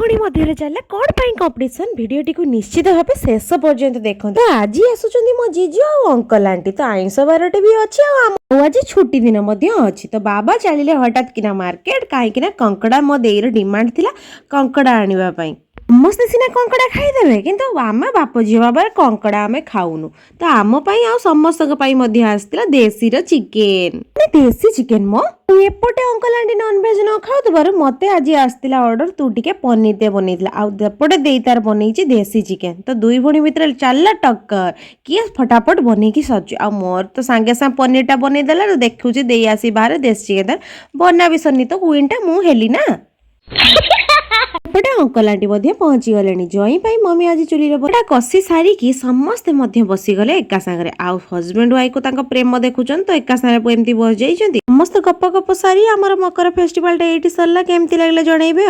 भौणी मध्य चलला कौन पाई कंपटीशन वीडियोटी को निश्चित भाव शेष पर्यंत देखो। तो आज आसुचंदी मो जीजू और अंकल आंटी तो आइंस बारटे भी अच्छी आज छुट्टी दिन अच्छी। तो बाबा चलिए हठात किना मार्केट कहीं कंकड़ा मो देईर डिमांड थिला कंकड़ा आनिबा पई। समस्ते सीना कंकड़ा खाईदेवे किंतु आम बाप झील बाबा कंकड़ा आम खाऊनु। तो आम समस्त आसला देशी चिकेन देशी चिकेन मो एपटे अंकल आंटी नॉनवेज न खाऊ मत आज आसला ऑर्डर तू टिके पनीर दे बनईला आउटे दे तार बनई देशी चिकेन। तो दुई भणी भितर चलला टक्कर किए फटाफट बनईकी सजु आ मोर तो सांगे सांगे पनीर टा बनई देला देखुची दे आसी बाहर देशी चिकेन बना भी सनी तो क्वीन टा मु हेली ना। अंकल आंटी पहुंची गले जई मम्मी आज चुली कषि सारिकी समस्ते बसीगले एका सांगे आउ हजबैंड वाइफ को प्रेम देखुचन तो एका सांगे एमती बस जाइछंती समस्त गप गप सारी आमर मकर फेस्टिवल टा एठी सरला केमती लागले जणैबे।